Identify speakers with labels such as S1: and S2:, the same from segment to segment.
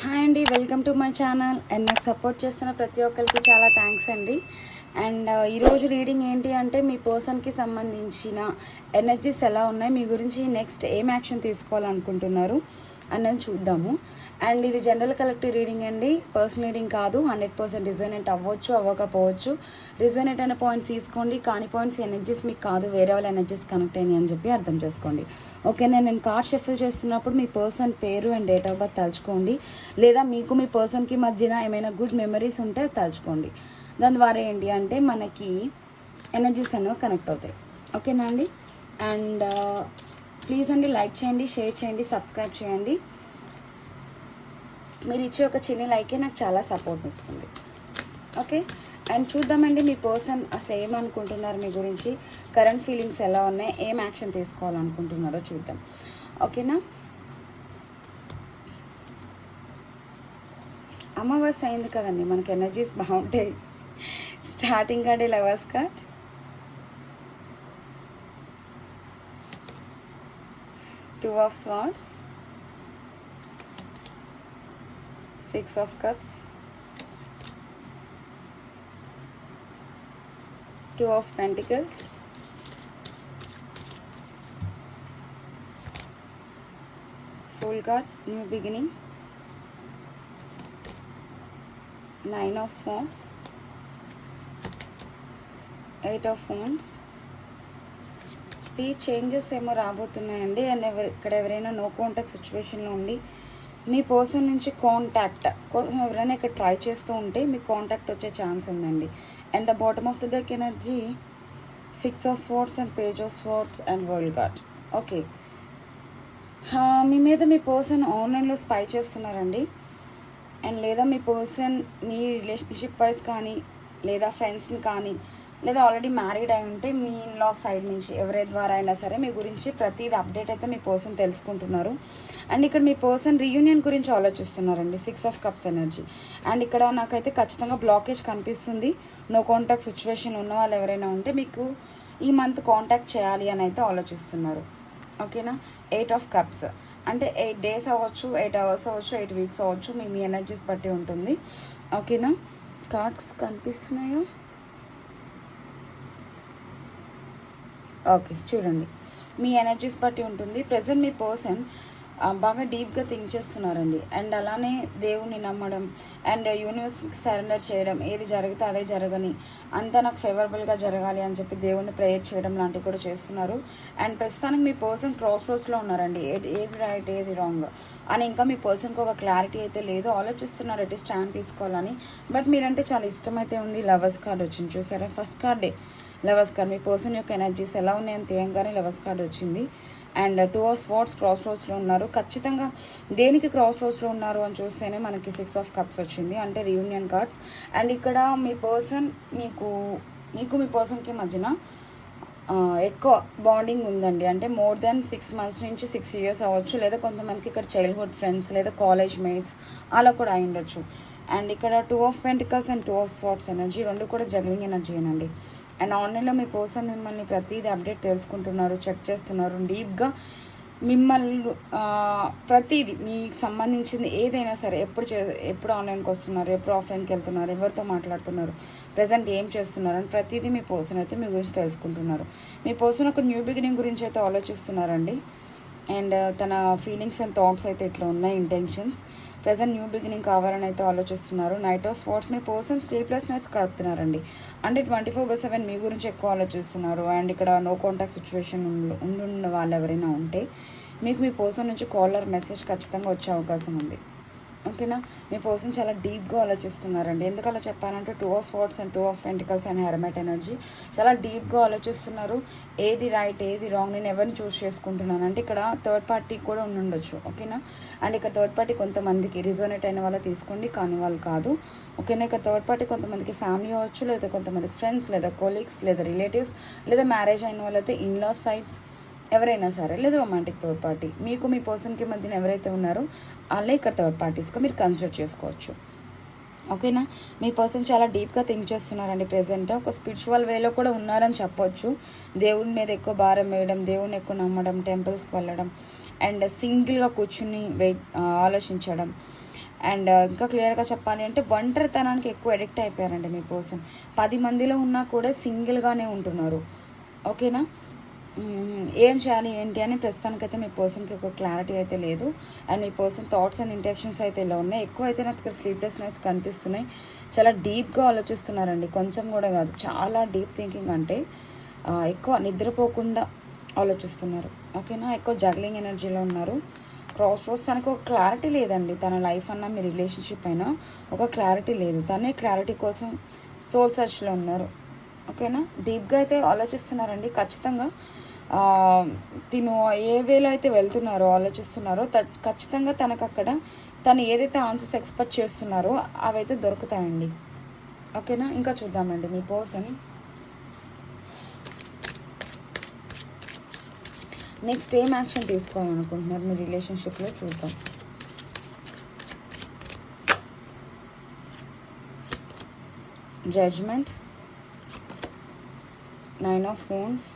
S1: Hi అండి, welcome to my channel. And నాకు support చేస్తున్న ప్రతి ఒక్కరికి చాలా థ్యాంక్స్ అండి. అండ్ ఈరోజు రీడింగ్ ఏంటి అంటే మీ పర్సన్కి సంబంధించిన ఎనర్జీస్ ఎలా ఉన్నాయి, మీ గురించి నెక్స్ట్ ఏం యాక్షన్ తీసుకోవాలనుకుంటున్నారు అన్నది చూద్దాము. అండ్ ఇది జనరల్ కలెక్టివ్ రీడింగ్ అండి, పర్సనల్ రీడింగ్ కాదు. 100% రిజోనేట్ అవ్వచ్చు, అవ్వకపోవచ్చు. రిజోనేట్ అయిన పాయింట్స్ తీసుకోండి, కాని పాయింట్స్ ఎనర్జీస్ మీకు కాదు, వేరే వాళ్ళ ఎనర్జీస్ కనెక్ట్ అయినాయి అని చెప్పి అర్థం చేసుకోండి. ఓకేనా? నేను కార్డ్ షఫిల్ చేస్తున్నప్పుడు మీ పర్సన్ పేరు అండ్ డేట్ ఆఫ్ బర్త్ తలుచుకోండి, లేదా మీకు మీ పర్సన్కి మధ్యన ఏమైనా గుడ్ మెమరీస్ ఉంటే తలుచుకోండి. దాని ద్వారా ఏంటి అంటే మనకి ఎనర్జీస్ అనేవి కనెక్ట్ అవుతాయి. ఓకేనా అండి? అండ్ ప్లీజ్ అండి లైక్ చేయండి, షేర్ చేయండి, సబ్స్క్రైబ్ చేయండి. మీరు ఇచ్చే ఒక చిన్న లైకే నాకు చాలా సపోర్ట్ ఇస్తుంది. ఓకే, అండ్ చూద్దామండి మీ పర్సన్ అసలు ఏమనుకుంటున్నారు మీ గురించి, కరెంట్ ఫీలింగ్స్ ఎలా ఉన్నాయి, ఏం యాక్షన్ తీసుకోవాలనుకుంటున్నారో చూద్దాం. ఓకేనా? అమావాస్య అయింది కదండి, మనకి ఎనర్జీస్ బాగుంటాయి. Starting card lovers card, two of swords, six of cups, two of pentacles, full card new beginning, nine of swords, eight of wands. Speed changes ఏమో రాబోతున్నాయండి. అండ్ ఇక్కడ ఎవరైనా నో కాంటాక్ట్ సిచ్యువేషన్లో ఉండి మీ పర్సన్ నుంచి కాంటాక్ట్ కోసం ఎవరైనా ఇక్కడ ట్రై చేస్తూ ఉంటే మీకు కాంటాక్ట్ వచ్చే ఛాన్స్ ఉందండి. And the bottom of the deck energy, six of swords and page of swords and world card. Okay, మీ మీద మీ పర్సన్ ఆన్లైన్లో స్పై చేస్తున్నారండి. అండ్ లేదా మీ పర్సన్ మీ రిలేషన్షిప్ వైజ్ కానీ, లేదా ఫ్రెండ్స్ని కానీ, లేదా ఆల్రెడీ మ్యారీడ్ అయి ఉంటే మీ ఇన్లా సైడ్ నుంచి ఎవరి ద్వారా అయినా సరే మీ గురించి ప్రతిదీ అప్డేట్ అయితే మీ పర్సన్ తెలుసుకుంటున్నారు. అండ్ ఇక్కడ మీ పర్సన్ రీయూనియన్ గురించి ఆలోచిస్తున్నారండి, six of cups energy. And ఇక్కడ నాకైతే ఖచ్చితంగా బ్లాకేజ్ కనిపిస్తుంది. నో కాంటాక్ట్ సిచ్యువేషన్ ఉన్న వాళ్ళు ఎవరైనా ఉంటే మీకు ఈ మంత్ కాంటాక్ట్ చేయాలి అని అయితే ఆలోచిస్తున్నారు. ఓకేనా? ఎయిట్ ఆఫ్ కప్స్ అంటే 8 days అవ్వచ్చు, 8 hours అవ్వచ్చు, 8 weeks అవ్వచ్చు, మీ ఎనర్జీస్ బట్టి ఉంటుంది. ఓకేనా? కార్డ్స్ కనిపిస్తున్నాయో? ఓకే, చూడండి, మీ ఎనర్జీస్ బట్టి ఉంటుంది. ప్రజెంట్ మీ పర్సన్ బాగా డీప్గా థింక్ చేస్తున్నారండి. అండ్ అలానే దేవుణ్ణి నమ్మడం అండ్ యూనివర్స్కి సరెండర్ చేయడం, ఏది జరిగితే అదే జరగని, అంతా నాకు ఫేవరబుల్గా జరగాలి అని చెప్పి దేవుణ్ణి ప్రేయర్ చేయడం లాంటివి కూడా చేస్తున్నారు. అండ్ ప్రస్తుతానికి మీ పర్సన్ క్రాస్ రోడ్స్లో ఉన్నారండి, ఏది రైట్ ఏది రాంగ్ అని ఇంకా మీ పర్సన్కి ఒక క్లారిటీ అయితే లేదు. ఆలోచిస్తున్నారు ఎటు స్టాండ్ తీసుకోవాలని. బట్ మీరంటే చాలా ఇష్టం అయితే ఉంది. లవర్స్ కార్డ్ వచ్చింది, చూసారా? ఫస్ట్ కార్డే లవర్స్ కార్డ్. మీ పర్సన్ యొక్క ఎనర్జీస్ ఎలా ఉన్నాయని తీయంగానే లవర్స్ కార్డ్ వచ్చింది. And two of swords cross రోడ్స్లో ఉన్నారు. ఖచ్చితంగా దేనికి క్రాస్ రోడ్స్లో ఉన్నారు అని చూస్తేనే మనకి సిక్స్ ఆఫ్ కప్స్ వచ్చింది, అంటే రీయూనియన్ కార్డ్స్. అండ్ ఇక్కడ మీ పర్సన్ మీకు మీ పర్సన్కి మధ్యన ఎక్కువ బాండింగ్ ఉందండి. అంటే మోర్ దెన్ 6 months నుంచి 6 years అవ్వచ్చు, లేదా కొంతమందికి ఇక్కడ చైల్డ్హుడ్ ఫ్రెండ్స్ లేదా కాలేజ్ మేట్స్ అలా కూడా అయి ఉండొచ్చు. అండ్ ఇక్కడ two of pentacles and two of swords energy రెండు కూడా జగ్లింగ్ ఎనర్జీ అండి. అండ్ ఆన్లైన్లో మీ పర్సన్ మిమ్మల్ని ప్రతిదీ అప్డేట్ తెలుసుకుంటున్నారు, చెక్ చేస్తున్నారు డీప్గా. మిమ్మల్ని ప్రతిదీ మీకు సంబంధించింది ఏదైనా సరే, ఎప్పుడు ఆన్లైన్కి వస్తున్నారు, ఎప్పుడు ఆఫ్లైన్కి వెళ్తున్నారు, ఎవరితో మాట్లాడుతున్నారు, ప్రజెంట్ ఏం చేస్తున్నారు అని ప్రతిదీ మీ పర్సన్ అయితే మీ గురించి తెలుసుకుంటున్నారు. మీ పర్సన్ ఒక న్యూ బిగినింగ్ గురించి అయితే ఆలోచిస్తున్నారండి. అండ్ తన ఫీలింగ్స్ అండ్ థాట్స్ అయితే ఇట్లా ఉన్నాయి, ఇంటెన్షన్స్. ప్రజెంట్ న్యూ బిగినింగ్ కావాలని అయితే ఆలోచిస్తున్నారు. నైట్ ఆఫ్ స్వార్డ్స్, మీ పర్సన్ స్లీప్లెస్ నైట్స్ గడుపుతున్నారండి. అంటే 24/7 మీ గురించి ఎక్కువ ఆలోచిస్తున్నారు. అండ్ ఇక్కడ నో కాంటాక్ట్ సిచ్యువేషన్ ఉండున్న వాళ్ళు ఎవరైనా ఉంటే మీకు మీ పర్సన్ నుంచి కాలర్ మెసేజ్ ఖచ్చితంగా వచ్చే అవకాశం ఉంది. ఓకేనా? మీ పర్సన్ చాలా డీప్గా ఆలోచిస్తున్నారండి. ఎందుకు అలా చెప్పానంటే two of swords and two of pentacles and Hermite energy చాలా డీప్గా ఆలోచిస్తున్నారు. ఏది రైట్ ఏది రాంగ్, నేను ఎవరిని చూస్ చేసుకుంటున్నాను అంటే ఇక్కడ థర్డ్ పార్టీ కూడా ఉండొచ్చు. ఓకేనా? అండ్ ఇక్కడ థర్డ్ పార్టీ కొంతమందికి రిజోనేట్ అయిన వాళ్ళు తీసుకోండి, కానీ వాళ్ళు కాదు. ఓకేనా? ఇక్కడ థర్డ్ పార్టీ కొంతమందికి ఫ్యామిలీ అవ్వచ్చు, లేదా కొంతమందికి ఫ్రెండ్స్, లేదా కొలీగ్స్, లేదా రిలేటివ్స్, లేదా మ్యారేజ్ అయిన వాళ్ళైతే ఇన్లాస్ సైడ్స్ ఎవరైనా సరే, లేదా రొమాంటిక్ థర్డ్ పార్టీ. మీకు మీ పర్సన్కి మధ్యన ఎవరైతే ఉన్నారో వాళ్ళే ఇక్కడ థర్డ్ పార్టీస్గా మీరు కన్సిడర్ చేసుకోవచ్చు. ఓకేనా? మీ పర్సన్ చాలా డీప్గా థింక్ చేస్తున్నారండి. ప్రెజెంట్ ఒక స్పిరిచువల్ వేలో కూడా ఉన్నారని చెప్పొచ్చు. దేవుడి మీద ఎక్కువ భారం వేయడం, దేవుడిని ఎక్కువ నమ్మడం, టెంపుల్స్కి వెళ్ళడం, అండ్ సింగిల్గా కూర్చుని ఆలోచించడం, అండ్ ఇంకా క్లియర్గా చెప్పాలి అంటే ఒంటరితనానికి ఎక్కువ అడిక్ట్ అయిపోయారండి మీ పర్సన్. 10 మందిలో ఉన్నా కూడా సింగిల్గానే ఉంటున్నారు. ఓకేనా? ఏం చేయాలి ఏంటి అని ప్రస్తుతానికైతే మీ పర్సన్కి ఒక క్లారిటీ అయితే లేదు. And me person thoughts and intentions అయితే ఇలా ఉన్నాయి. ఎక్కువ అయితే నాకు ఇక్కడ స్లీప్లెస్ నైట్స్ కనిపిస్తున్నాయి. చాలా డీప్గా ఆలోచిస్తున్నారండి, కొంచెం కూడా కాదు, చాలా డీప్ థింకింగ్. అంటే ఎక్కువ నిద్రపోకుండా ఆలోచిస్తున్నారు. ఓకేనా? ఎక్కువ జగ్లింగ్ ఎనర్జీలో ఉన్నారు. Cross roads. తనకు ఒక క్లారిటీ లేదండి, తన లైఫ్ అన్న మీ రిలేషన్షిప్ అయినా ఒక క్లారిటీ లేదు. తనే క్లారిటీ కోసం సోల్ సర్చ్లో ఉన్నారు. ఓకేనా? డీప్గా అయితే ఆలోచిస్తున్నారండి. ఖచ్చితంగా తిను ఏ వేలో అయితే వెళ్తున్నారో ఆలోచిస్తున్నారో ఖచ్చితంగా తనకు అక్కడ తను ఏదైతే ఆన్సర్స్ ఎక్స్పెక్ట్ చేస్తున్నారో అవైతే దొరుకుతాయండి. ఓకేనా? ఇంకా చూద్దామండి మీ పర్సన్ నెక్స్ట్ ఏం యాక్షన్ తీసుకోవాలనుకుంటున్నారు మీ రిలేషన్షిప్లో చూద్దాం. Judgement, 9 of Wands,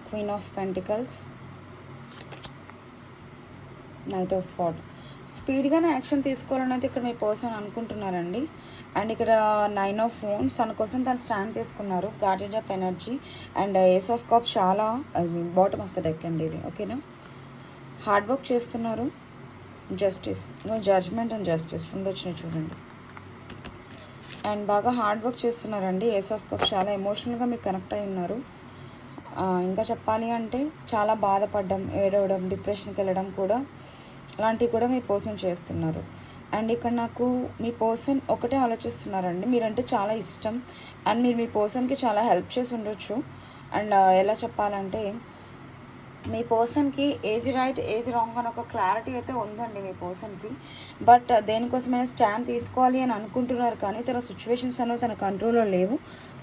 S1: Queen of Pentacles, Knight of Swords. స్పీడ్గానే యాక్షన్ తీసుకోవాలని అయితే ఇక్కడ మీ పర్సన్ అనుకుంటున్నారండి. అండ్ ఇక్కడ 9 of Wands, తన కోసం తను స్టాండ్ తీసుకున్నారు. Garden of energy and ace of cups, చాలా బాటమ్ ఆఫ్ ద డెక్ అండి ఇది. ఓకేనా? హార్డ్ వర్క్ చేస్తున్నారు. జస్టిస్, జడ్జ్మెంట్ అండ్ జస్టిస్ రెండు వచ్చినాయి చూడండి. అండ్ బాగా హార్డ్ వర్క్ చేస్తున్నారండి. ఏస్ ఆఫ్ కప్స్, చాలా ఎమోషనల్గా మీకు కనెక్ట్ అయి ఉన్నారు. ఇంకా చెప్పాలి అంటే చాలా బాధపడడం, ఏడవడం, డిప్రెషన్కి వెళ్ళడం కూడా అలాంటివి కూడా మీ పర్సన్ చేస్తున్నారు. అండ్ ఇక్కడ నాకు మీ పర్సన్ ఒకటే ఆలోచిస్తున్నారండి, మీరంటే చాలా ఇష్టం అండ్ మీరు మీ పర్సన్కి చాలా హెల్ప్ చేసి ఉండొచ్చు. అండ్ ఎలా చెప్పాలంటే మీ పర్సన్కి ఏది రైట్ ఏది రాంగ్ అని ఒక క్లారిటీ అయితే ఉందండి మీ పర్సన్కి. బట్ దేనికోసమైనా స్టాండ్ తీసుకోవాలి అని అనుకుంటున్నారు, కానీ తన సిచ్యువేషన్స్ అనేవి తన కంట్రోల్లో లేవు.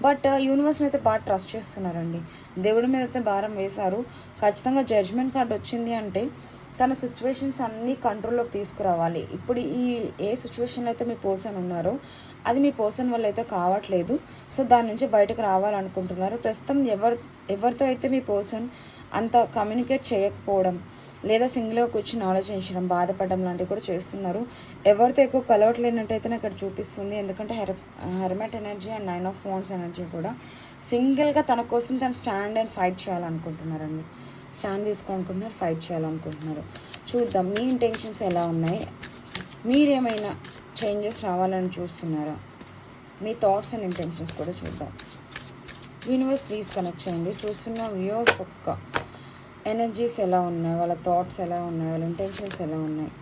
S1: బట్ యూనివర్స్ని అయితే బాగా ట్రస్ట్ చేస్తున్నారండి. దేవుడి మీద అయితే భారం వేశారు. ఖచ్చితంగా జడ్జ్మెంట్ కార్డ్ వచ్చింది అంటే తన సిచ్యువేషన్స్ అన్నీ కంట్రోల్లోకి తీసుకురావాలి. ఇప్పుడు ఏ సిచ్యువేషన్లో అయితే మీ పర్సన్ ఉన్నారో అది మీ పర్సన్ వల్ల అయితే కావట్లేదు. సో దాని నుంచి బయటకు రావాలనుకుంటున్నారు. ప్రస్తుతం ఎవరితో అయితే మీ పర్సన్ అంత కమ్యూనికేట్ చేయకపోవడం, లేదా సింగిల్గా కూర్చొని ఆలోచించడం, బాధపడడం లాంటివి కూడా చేస్తున్నారు. ఎవరితో ఎక్కువ కలవట్లేనట్టయితే నాకు ఇక్కడ చూపిస్తుంది. ఎందుకంటే hermit energy and 9 of Wands energy కూడా సింగిల్గా తన కోసం తను స్టాండ్ అండ్ ఫైట్ చేయాలనుకుంటున్నారండి. స్టాండ్ తీసుకోవాలనుకుంటున్నారు, ఫైట్ చేయాలనుకుంటున్నారు. చూద్దాం మీ ఇంటెన్షన్స్ ఎలా ఉన్నాయి. మీరేమైనా చేంజెస్ రావాలని చూస్తున్నారా? మీ థాట్స్ అండ్ ఇంటెన్షన్స్ కూడా చూద్దాం. యూనివర్స్ ప్లీజ్ కనెక్ట్ చేయండి. చూస్తున్న వ్యూవర్స్ ఒక్క ఎనర్జీస్ ఎలా ఉన్నాయి, వాళ్ళ థాట్స్ ఎలా ఉన్నాయి, వాళ్ళ ఇంటెన్షన్స్ ఎలా ఉన్నాయి.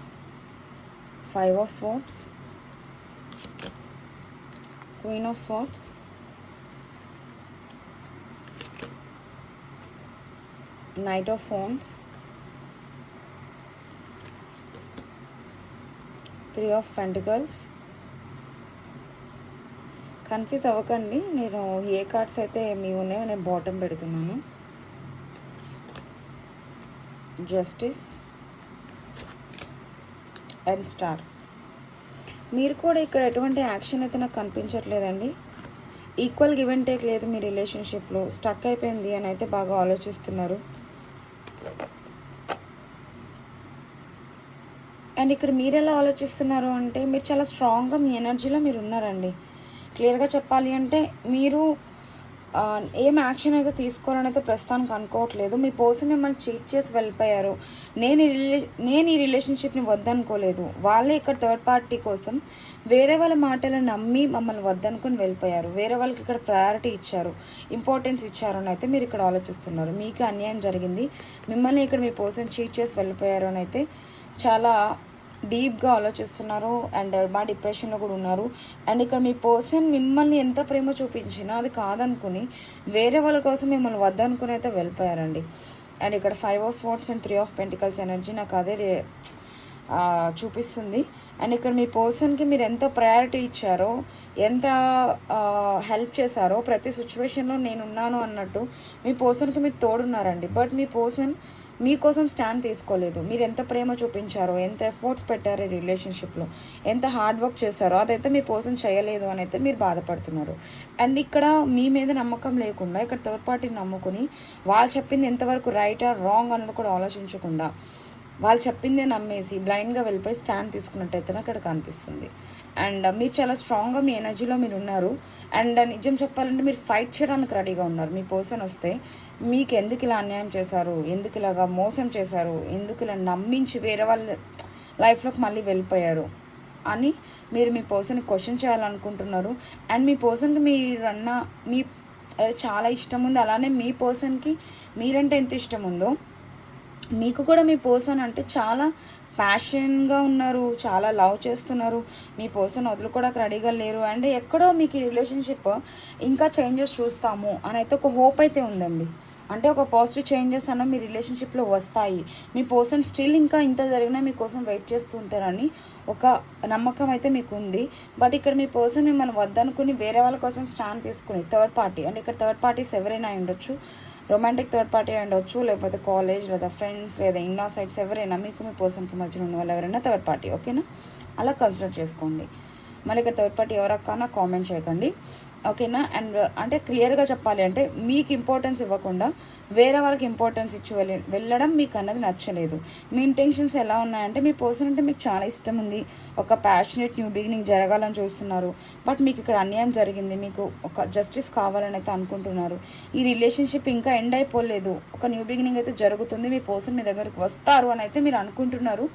S1: 5 of Swords, Queen of Swords, Knight of Wands, 3 of Pentacles. Confuse అవ్వకండి, నేను ఏ కార్డ్స్ అయితే మీ ఉన్నాయో నేను బాటమ్ పెడుతున్నాను. Justice and star. మీరు కూడా ఇక్కడ ఎటువంటి యాక్షన్ అయితే నాకు కనిపించట్లేదండి. ఈక్వల్ గివ్ అండ్ టేక్ లేదు మీ రిలేషన్షిప్లో. స్టక్ అయిపోయింది అని అయితే బాగా ఆలోచిస్తున్నారు. అండ్ ఇక్కడ మీరు ఎలా ఆలోచిస్తున్నారు అంటే మీరు చాలా స్ట్రాంగ్గా మీ ఎనర్జీలో మీరు ఉన్నారండి. క్లియర్గా చెప్పాలి అంటే మీరు ఏం యాక్షన్ అయితే తీసుకోవాలని అయితే ప్రస్తుతానికి అనుకోవట్లేదు. మీ పర్సన్ మిమ్మల్ని చీట్ చేసి వెళ్ళిపోయారు. నేను ఈ రిలేషన్షిప్ని వద్దనుకోలేదు. వాళ్ళే ఇక్కడ థర్డ్ పార్టీ కోసం వేరే వాళ్ళ మాటలు నమ్మి మమ్మల్ని వద్దనుకొని వెళ్ళిపోయారు. వేరే వాళ్ళకి ఇక్కడ ప్రయారిటీ ఇచ్చారు, ఇంపార్టెన్స్ ఇచ్చారు అని అయితే మీరు ఇక్కడ ఆలోచిస్తున్నారు. మీకు అన్యాయం జరిగింది, మిమ్మల్ని ఇక్కడ మీ పర్సన్ చీట్ చేసి వెళ్ళిపోయారు అని అయితే చాలా డీప్గా ఆలోచిస్తున్నారు. అండ్ బాగా డిప్రెషన్లో కూడా ఉన్నారు. అండ్ ఇక్కడ మీ పర్సన్ మిమ్మల్ని ఎంత ప్రేమ చూపించినా అది కాదనుకుని వేరే వాళ్ళ కోసం మిమ్మల్ని వద్దనుకుని అయితే వెళ్ళిపోయారండి. అండ్ ఇక్కడ 5 of Swords and 3 of Pentacles energy నాకు అదే చూపిస్తుంది. అండ్ ఇక్కడ మీ పర్సన్కి మీరు ఎంత ప్రయారిటీ ఇచ్చారో, ఎంత హెల్ప్ చేశారో, ప్రతి సిచ్యువేషన్లో నేనున్నాను అన్నట్టు మీ పర్సన్కి మీరు తోడున్నారండి. బట్ మీ పర్సన్ మీకోసం స్టాండ్ తీసుకోలేదు. మీరు ఎంత ప్రేమ చూపించారో, ఎంత ఎఫర్ట్స్ పెట్టారో ఈ రిలేషన్షిప్లో, ఎంత హార్డ్ వర్క్ చేశారో అదైతే మీ పర్సన్ చేయలేదు అని అయితే మీరు బాధపడుతున్నారు. అండ్ ఇక్కడ మీ మీద నమ్మకం లేకుండా ఇక్కడ థర్డ్ పార్టీని నమ్ముకుని వాళ్ళు చెప్పింది ఎంతవరకు రైట్ ఆర్ రాంగ్ అన్నది కూడా ఆలోచించకుండా వాళ్ళు చెప్పిందే నమ్మేసి బ్లైండ్గా వెళ్ళిపోయి స్టాండ్ తీసుకున్నట్టయితే అక్కడ కనిపిస్తుంది. అండ్ మీరు చాలా స్ట్రాంగ్గా మీ ఎనర్జీలో మీరు ఉన్నారు. అండ్ నిజం చెప్పాలంటే మీరు ఫైట్ చేయడానికి రెడీగా ఉన్నారు. మీ పర్సన్ వస్తే మీకు ఎందుకు ఇలా అన్యాయం చేశారు, ఎందుకు ఇలాగా మోసం చేశారు, ఎందుకు ఇలా నమ్మించి వేరే వాళ్ళ లైఫ్లోకి మళ్ళీ వెళ్ళిపోయారు అని మీరు మీ పర్సన్కి క్వశ్చన్ చేయాలనుకుంటున్నారు. అండ్ మీ పర్సన్కి మీరన్న మీ చాలా ఇష్టం ఉంది. అలానే మీ పర్సన్కి మీరంటే ఎంత ఇష్టం ఉందో మీకు కూడా మీ పర్సన్ అంటే చాలా ప్యాషన్గా ఉన్నారు, చాలా లవ్ చేస్తున్నారు. మీ పర్సన్ వదులుకోవడానికి రెడీగా లేరు. అండ్ ఎక్కడో మీకు ఈ రిలేషన్షిప్ ఇంకా చేంజెస్ చూస్తాము అని అయితే ఒక హోప్ అయితే ఉందండి. అంటే ఒక పాజిటివ్ చేంజెస్ అన్న మీ రిలేషన్షిప్లో వస్తాయి. మీ పర్సన్ స్టిల్ ఇంకా ఇంత జరిగినా మీకోసం వెయిట్ చేస్తూ ఉంటారని ఒక నమ్మకం అయితే మీకు ఉంది. బట్ ఇక్కడ మీ పర్సన్ మిమ్మల్ని వద్దనుకుని వేరే వాళ్ళ కోసం స్టాండ్ తీసుకుని థర్డ్ పార్టీ, అంటే ఇక్కడ థర్డ్ పార్టీస్ ఎవరైనా ఉండొచ్చు, రొమాంటిక్ థర్డ్ పార్టీ ఉండొచ్చు, లేకపోతే కాలేజ్ లేదా ఫ్రెండ్స్ లేదా ఇన్నా సైడ్స్ ఎవరైనా మీకు మీ పర్సన్కి మధ్యలో ఉన్న వాళ్ళు ఎవరైనా థర్డ్ పార్టీ. ఓకేనా, అలా కన్సిడర్ చేసుకోండి. మళ్ళీ ఇక్కడ థర్డ్ పార్టీ ఎవరక్క నా కామెంట్ చేయకండి. ఓకేనా. అండ్ అంటే క్లియర్గా చెప్పాలి అంటే మీకు ఇంపార్టెన్స్ ఇవ్వకుండా వేరే వాళ్ళకి ఇంపార్టెన్స్ ఇచ్చి వెళ్ళడం మీకు అన్నది నచ్చలేదు. మీ ఇంటెన్షన్స్ ఎలా ఉన్నాయంటే మీ పర్సన్ అంటే మీకు చాలా ఇష్టం ఉంది, ఒక ప్యాషనేట్ న్యూ బిగినింగ్ జరగాలని చూస్తున్నారు. బట్ మీకు ఇక్కడ అన్యాయం జరిగింది, మీకు ఒక జస్టిస్ కావాలని అయితే అనుకుంటున్నారు. ఈ రిలేషన్షిప్ ఇంకా ఎండ్ అయిపోలేదు, ఒక న్యూ బిగినింగ్ అయితే జరుగుతుంది, మీ పర్సన్ మీ దగ్గరికి వస్తారు అని అయితే మీరు అనుకుంటున్నారు.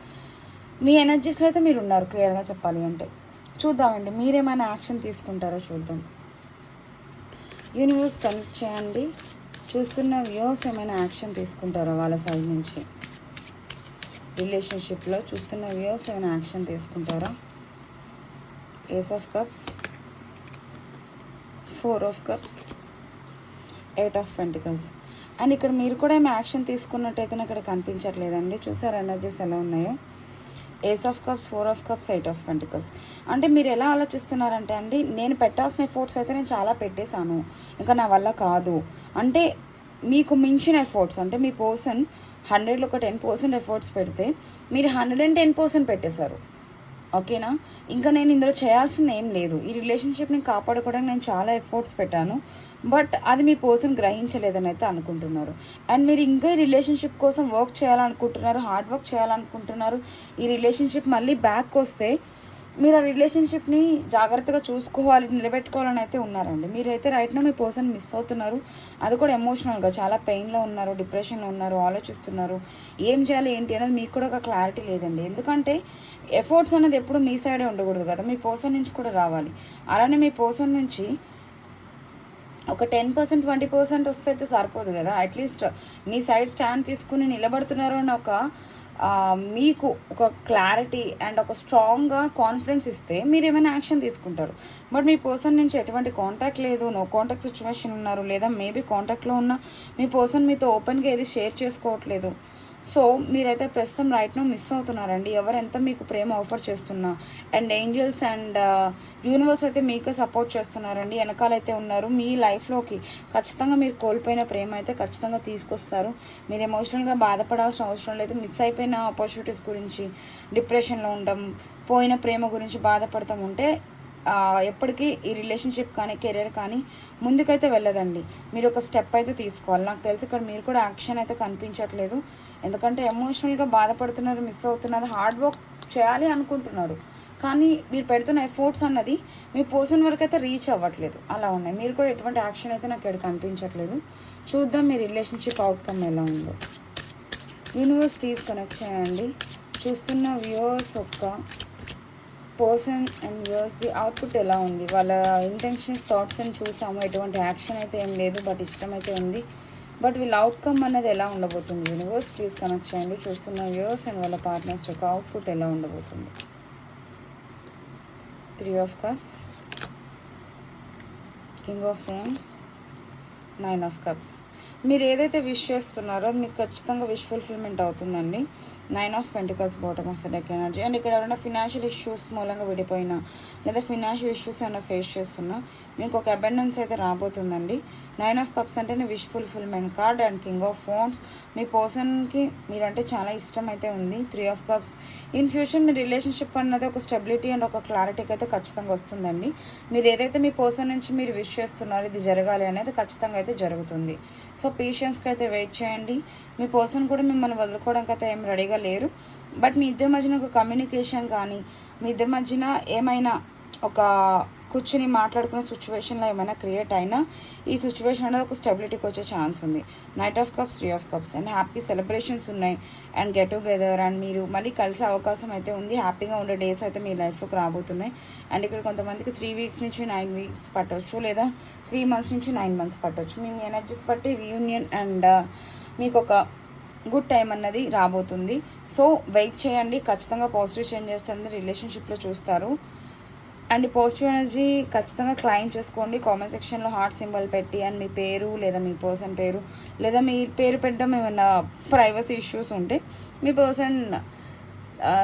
S1: మీ ఎనర్జీస్లో అయితే మీరు ఉన్నారు క్లియర్గా చెప్పాలి అంటే. చూద్దామండి మీరేమైనా యాక్షన్ తీసుకుంటారో చూద్దాం. యూనివర్స్ కనెక్ట్ చేయండి. చూస్తున్న వ్యూస్ ఏమైనా యాక్షన్ తీసుకుంటారో వాళ్ళ సైడ్ నుంచి రిలేషన్షిప్లో చూస్తున్న వ్యూస్ ఏమైనా యాక్షన్ తీసుకుంటారా? Ace of cups, 4 of cups, 8 of pentacles. And ఇక్కడ మీరు కూడా ఏమైనా యాక్షన్ తీసుకున్నట్టయితే నాకు ఇక్కడ కనిపించట్లేదండి. చూసారు ఎనర్జీస్ ఎలా ఉన్నాయో? Ace of cups, 4 of cups, 8 of pentacles. అంటే మీరు ఎలా ఆలోచిస్తున్నారంటే అండి, నేను పెట్టాల్సిన ఎఫర్ట్స్ అయితే నేను చాలా పెట్టేశాను, ఇంకా నా వల్ల కాదు అంటే మీకు మించిన ఎఫర్ట్స్, అంటే మీ పర్సన్ 100లో ఒక 10% ఎఫర్ట్స్ పెడితే మీరు 110% పెట్టేశారు. ఓకేనా, ఇంకా నేను ఇందులో చేయాల్సింది ఏం లేదు. ఈ రిలేషన్షిప్ని కాపాడుకోవడానికి నేను చాలా ఎఫర్ట్స్ పెట్టాను, బట్ అది మీ పర్సన్ గ్రహించలేదని అయితే అనుకుంటున్నారు. అండ్ మీరు ఇంకా ఈ రిలేషన్షిప్ కోసం వర్క్ చేయాలనుకుంటున్నారు, హార్డ్ వర్క్ చేయాలనుకుంటున్నారు. ఈ రిలేషన్షిప్ మళ్ళీ బ్యాక్ వస్తే మీరు ఆ రిలేషన్షిప్ని జాగ్రత్తగా చూసుకోవాలి, నిలబెట్టుకోవాలని అయితే ఉన్నారండి. మీరైతే రైట్నా మీ పర్సన్ మిస్ అవుతున్నారు, అది కూడా ఎమోషనల్గా చాలా పెయిన్లో ఉన్నారు, డిప్రెషన్లో ఉన్నారు, ఆలోచిస్తున్నారు. ఏం చేయాలి ఏంటి అనేది మీకు కూడా ఒక క్లారిటీ లేదండి. ఎందుకంటే ఎఫర్ట్స్ అనేది ఎప్పుడు మీ సైడే ఉండకూడదు కదా, మీ పర్సన్ నుంచి కూడా రావాలి. అలానే మీ పర్సన్ నుంచి ఒక 10% 20% వస్తే అయితే సరిపోదు కదా. అట్లీస్ట్ మీ సైడ్ స్టాండ్ తీసుకుని నిలబడుతున్నారు అని ఒక మీకు ఒక క్లారిటీ అండ్ ఒక స్ట్రాంగ్గా కాన్ఫిడెన్స్ ఇస్తే మీరు ఏమైనా యాక్షన్ తీసుకుంటారు. బట్ మీ పర్సన్ నుంచి ఎటువంటి కాంటాక్ట్ లేదు, నో కాంటాక్ట్ సిచ్యువేషన్ ఉన్నారు, లేదా మేబీ కాంటాక్ట్లో ఉన్న మీ పర్సన్ మీతో ఓపెన్గా ఏది షేర్ చేసుకోవట్లేదు. సో మీరైతే ప్రస్తుతం రైట్ను మిస్ అవుతున్నారండి. ఎవరెంత మీకు ప్రేమ ఆఫర్ చేస్తున్నా అండ్ ఏంజల్స్ అండ్ యూనివర్స్ అయితే మీకే సపోర్ట్ చేస్తున్నారండి, వెనకాలైతే ఉన్నారు. మీ లైఫ్లోకి ఖచ్చితంగా మీరు కోల్పోయిన ప్రేమ అయితే ఖచ్చితంగా తీసుకొస్తారు. మీరు ఎమోషనల్గా బాధపడాల్సిన అవసరం లేదు. మిస్ అయిపోయిన ఆపర్చునిటీస్ గురించి డిప్రెషన్లో ఉండడం, పోయిన ప్రేమ గురించి బాధపడతాం ఉంటే ఎప్పటికీ ఈ రిలేషన్షిప్ కానీ కెరీర్ కానీ ముందుకైతే వెళ్ళదండి. మీరు ఒక స్టెప్ అయితే తీసుకోవాలి. నాకు తెలిసి ఇక్కడ మీరు కూడా యాక్షన్ అయితే కనిపించట్లేదు, ఎందుకంటే ఎమోషనల్గా బాధపడుతున్నారు, మిస్ అవుతున్నారు, హార్డ్ వర్క్ చేయాలి అనుకుంటున్నారు, కానీ మీరు పెడుతున్న ఎఫర్ట్స్ అన్నది మీ పర్సన్ వరకు అయితే రీచ్ అవ్వట్లేదు. అలా ఉన్నాయి. మీరు కూడా ఎటువంటి యాక్షన్ అయితే నాకు ఇక్కడ కనిపించట్లేదు. చూద్దాం మీ రిలేషన్షిప్ అవుట్కమ్ ఎలా ఉందో. యూనివర్స్ ప్లీజ్ కనెక్ట్ చేయండి. చూస్తున్న వ్యూవర్స్ యొక్క పర్సన్ అండ్ వ్యూవర్స్ది అవుట్పుట్ ఎలా ఉంది, వాళ్ళ ఇంటెన్షన్స్ థాట్స్ అని చూసాము. ఎటువంటి యాక్షన్ అయితే ఏం లేదు, బట్ ఇష్టం అయితే ఉంది. బట్ వీళ్ళ అవుట్కమ్ అనేది ఎలా ఉండబోతుంది? యూనివర్స్ ప్లీజ్ కనెక్ట్ చేయండి. చూస్తున్న వ్యూవర్స్ అండ్ వాళ్ళ పార్ట్నర్స్ యొక్క అవుట్పుట్ ఎలా ఉండబోతుంది? 3 of cups, king of frames, 9 of cups. మీరు ఏదైతే విష్ చేస్తున్నారో మీకు ఖచ్చితంగా విష్ ఫుల్ఫిల్మెంట్ అవుతుందండి. 9 of pentacles bottom of the deck energy. And ఇక్కడ ఎవరైనా ఫినాన్షియల్ ఇష్యూస్ మూలంగా విడిపోయినా లేదా ఫినాన్షియల్ ఇష్యూస్ ఏమైనా ఫేస్ చేస్తున్నా మీకు ఒక అబెండెన్స్ అయితే రాబోతుందండి. 9 ఆఫ్ కప్స్ అంటేనే wish fulfilment card. And king of ఫోన్స్, మీ పర్సన్కి మీరంటే చాలా ఇష్టం అయితే ఉంది. 3 ఆఫ్ కప్స్, ఇన్ ఫ్యూచర్ మీ రిలేషన్షిప్ అన్నది ఒక స్టెబిలిటీ అండ్ ఒక క్లారిటీకి అయితే ఖచ్చితంగా వస్తుందండి. మీరు ఏదైతే మీ పర్సన్ నుంచి మీరు విష్ చేస్తున్నారో ఇది జరగాలి అనేది ఖచ్చితంగా అయితే జరుగుతుంది. సో పేషెన్స్కి అయితే వెయిట్ చేయండి. మీ పర్సన్ కూడా మిమ్మల్ని వదులుకోవడానికి అయితే ఏం రెడీగా లేరు. బట్ మీ ఇద్దరి మధ్యన ఒక కమ్యూనికేషన్ కానీ, మీ ఇద్దరి మధ్యన ఏమైనా ఒక కూర్చుని మాట్లాడుకునే సిచ్యువేషన్లో ఏమైనా క్రియేట్ అయినా ఈ సిచ్యువేషన్ అనేది ఒక స్టెబిలిటీకి వచ్చే ఛాన్స్ ఉంది. Knight of cups, 3 of cups and happy celebrations ఉన్నాయి అండ్ గెట్ టుగెదర్ అండ్ మీరు మళ్ళీ కలిసే అవకాశం అయితే ఉంది. హ్యాపీగా ఉండే డేస్ అయితే మీ లైఫ్లోకి రాబోతున్నాయి. అండ్ ఇక్కడ కొంతమందికి 3 వీక్స్ నుంచి 9 వీక్స్ పట్టవచ్చు, లేదా 3 మంత్స్ నుంచి 9 మంత్స్ పట్టవచ్చు. మీ ఎనర్జీస్ బట్టి రీయూనియన్ అండ్ మీకు ఒక గుడ్ టైం అన్నది రాబోతుంది. సో వెయిట్ చేయండి, ఖచ్చితంగా పాజిటివ్ చేంజెస్ అనేది రిలేషన్షిప్లో చూస్తారు. అండ్ పాజిటివ్ ఎనర్జీ ఖచ్చితంగా క్లైమ్ చేసుకోండి. కామెంట్ సెక్షన్లో హార్ట్ సింబల్ పెట్టి అండ్ మీ పేరు లేదా మీ పర్సన్ పేరు లేదా మీ పేరు పెట్టడం ఏమైనా ప్రైవసీ ఇష్యూస్ ఉంటే మీ పర్సన్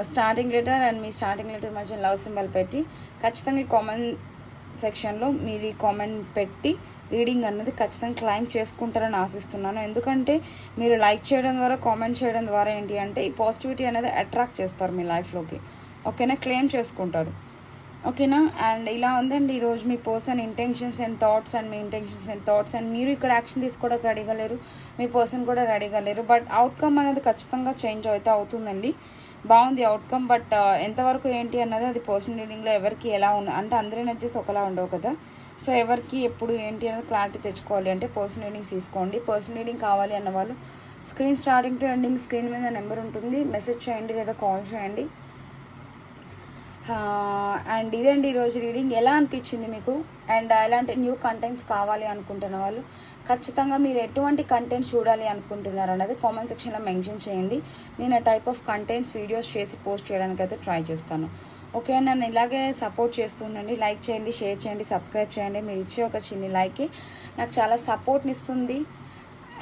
S1: స్టార్టింగ్ లెటర్ అండ్ మీ స్టార్టింగ్ లెటర్ మధ్య లవ్ సింబల్ పెట్టి ఖచ్చితంగా ఈ కామెంట్ సెక్షన్లో మీరు ఈ కామెంట్ పెట్టి రీడింగ్ అన్నది ఖచ్చితంగా క్లైమ్ చేసుకుంటారని ఆశిస్తున్నాను. ఎందుకంటే మీరు లైక్ చేయడం ద్వారా, కామెంట్ చేయడం ద్వారా ఏంటి అంటే ఈ పాజిటివిటీ అనేది అట్రాక్ట్ చేస్తారు మీ లైఫ్లోకి. ఓకేనా, క్లెయిమ్ చేసుకుంటారు. ఓకేనా. అండ్ ఇలా ఉందండి ఈరోజు మీ person intentions and thoughts and మీ ఇంటెన్షన్స్ అండ్ థాట్స్. అండ్ మీరు ఇక్కడ యాక్షన్ తీసుకోవడానికి రెడీగా లేరు, మీ పర్సన్ కూడా రెడీగా లేరు. బట్ అవుట్కమ్ అనేది ఖచ్చితంగా చేంజ్ అయితే అవుతుందండి. బాగుంది అవుట్కమ్. బట్ ఎంతవరకు ఏంటి అన్నది అది పర్సనల్ రీడింగ్లో ఎవరికి ఎలా అంటే అందరి ఎనర్జీస్ ఒకలా ఉండవు కదా. సో ఎవరికి ఎప్పుడు ఏంటి అనేది క్లారిటీ తెచ్చుకోవాలి అంటే పర్సనల్ రీడింగ్స్ తీసుకోండి. పర్సనల్ రీడింగ్ కావాలి అన్న వాళ్ళు screen starting to ending screen మీద నెంబర్ ఉంటుంది, మెసేజ్ చేయండి లేదా కాల్ చేయండి. అండ్ ఇదండి ఈరోజు రీడింగ్. ఎలా అనిపించింది మీకు? అండ్ ఎలాంటి న్యూ కంటెంట్స్ కావాలి అనుకుంటున్న వాళ్ళు ఖచ్చితంగా మీరు ఎటువంటి కంటెంట్ చూడాలి అనుకుంటున్నారు అనేది కామెంట్ సెక్షన్లో మెన్షన్ చేయండి. నేను ఆ టైప్ ఆఫ్ కంటెంట్స్ వీడియోస్ చేసి పోస్ట్ చేయడానికి అయితే ట్రై చేస్తాను. ఓకే, నన్ను ఇలాగే సపోర్ట్ చేస్తుండండి. లైక్ చేయండి, షేర్ చేయండి, సబ్స్క్రైబ్ చేయండి. మీరు ఇచ్చే ఒక చిన్న లైక్ నాకు చాలా సపోర్ట్ని ఇస్తుంది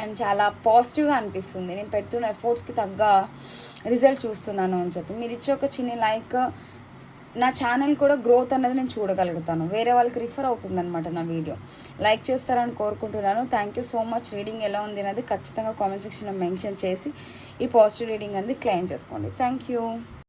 S1: అండ్ చాలా పాజిటివ్గా అనిపిస్తుంది. నేను పెడుతున్న ఎఫర్ట్స్కి తగ్గ రిజల్ట్ చూస్తున్నాను అని చెప్పి మీరు ఇచ్చే ఒక చిన్న లైక్ నా ఛానల్ కూడా గ్రోత్ అనేది నేను చూడగలుగుతాను, వేరే వాళ్ళకి రిఫర్ అవుతుందన్నమాట నా వీడియో. లైక్ చేస్తారని కోరుకుంటున్నాను. Thank you so much. Reading ఎలా ఉంది అనేది ఖచ్చితంగా కామెంట్ సెక్షన్లో మెన్షన్ చేసి ఈ పాజిటివ్ రీడింగ్ అనేది క్లెయిమ్ చేసుకోండి. Thank you.